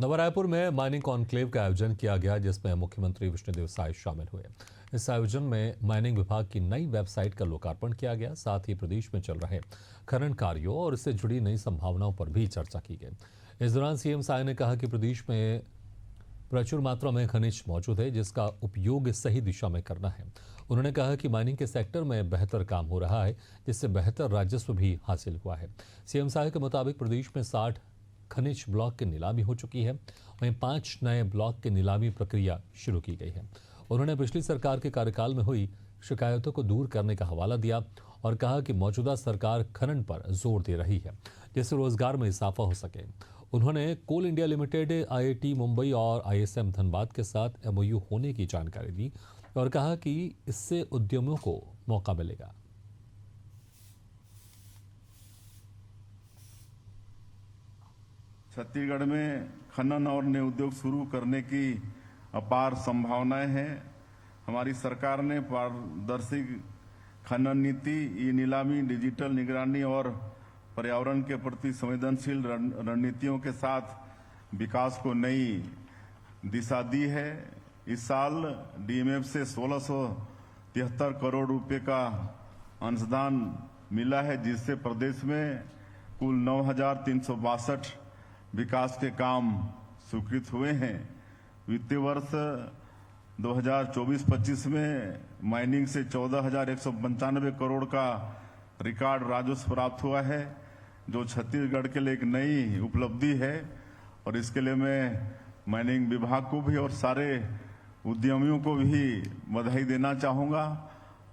नवा रायपुर में mining conclave का आयोजन किया गया, जिसमें मुख्यमंत्री विष्णुदेव साय शामिल हुए। इस आयोजन में माइनिंग विभाग की नई वेबसाइट का लोकार्पण किया गया। साथ ही प्रदेश में चल रहे खनन कार्यों और इससे जुड़ी नई संभावनाओं पर भी चर्चा की गई। इस दौरान सीएम साय ने कहा कि प्रदेश में प्रचुर मात्रा में खनिज मौजूद है, जिसका उपयोग सही दिशा में करना है। उन्होंने कहा कि माइनिंग के सेक्टर में बेहतर काम हो रहा है, जिससे बेहतर राजस्व भी हासिल हुआ है। सीएम साय के मुताबिक प्रदेश में 60 खनिज ब्लॉक की नीलामी हो चुकी है, वहीं 5 नए ब्लॉक की नीलामी प्रक्रिया शुरू की गई है। उन्होंने पिछली सरकार के कार्यकाल में हुई शिकायतों को दूर करने का हवाला दिया और कहा कि मौजूदा सरकार खनन पर जोर दे रही है, जिससे रोजगार में इजाफा हो सके। उन्होंने कोल इंडिया लिमिटेड, आईआईटी मुंबई और आईएसएम धनबाद के साथ एमओयू होने की जानकारी दी और कहा कि इससे उद्यमियों को मौका मिलेगा। छत्तीसगढ़ में खनन और नए उद्योग शुरू करने की अपार संभावनाएं हैं। हमारी सरकार ने पारदर्शी खनन नीति, ई नीलामी, डिजिटल निगरानी और पर्यावरण के प्रति संवेदनशील रणनीतियों के साथ विकास को नई दिशा दी है। इस साल डीएमएफ से 1673 करोड़ रुपए का अंशदान मिला है, जिससे प्रदेश में कुल 9362 विकास के काम स्वीकृत हुए हैं। वित्तीय वर्ष 2024-25 में माइनिंग से 14,195 करोड़ का रिकॉर्ड राजस्व प्राप्त हुआ है, जो छत्तीसगढ़ के लिए एक नई उपलब्धि है। और इसके लिए मैं माइनिंग विभाग को भी और सारे उद्यमियों को भी बधाई देना चाहूँगा।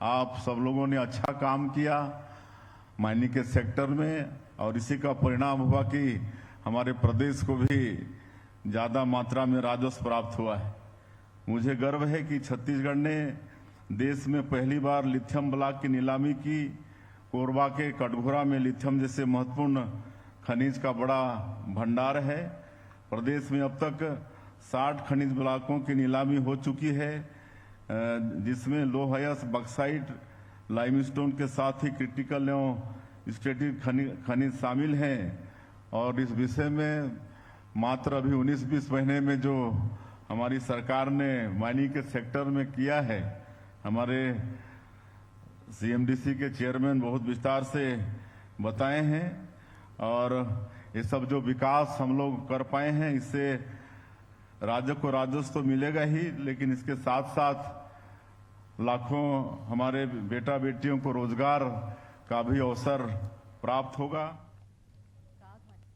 आप सब लोगों ने अच्छा काम किया माइनिंग के सेक्टर में, और इसी का परिणाम हुआ कि हमारे प्रदेश को भी ज़्यादा मात्रा में राजस्व प्राप्त हुआ है। मुझे गर्व है कि छत्तीसगढ़ ने देश में पहली बार लिथियम ब्लॉक की नीलामी की। कोरबा के कटघोरा में लिथियम जैसे महत्वपूर्ण खनिज का बड़ा भंडार है। प्रदेश में अब तक 60 खनिज ब्लॉकों की नीलामी हो चुकी है, जिसमें लोह अयस्क, बक्साइट, लाइमस्टोन के साथ ही क्रिटिकल एवं स्ट्रेटेजिक खनिज शामिल हैं। और इस विषय में मात्र अभी 19-20 महीने में जो हमारी सरकार ने माइनिंग के सेक्टर में किया है, हमारे सीएमडीसी के चेयरमैन बहुत विस्तार से बताए हैं। और ये सब जो विकास हम लोग कर पाए हैं, इससे राज्य को राजस्व तो मिलेगा ही, लेकिन इसके साथ साथ लाखों हमारे बेटा बेटियों को रोजगार का भी अवसर प्राप्त होगा।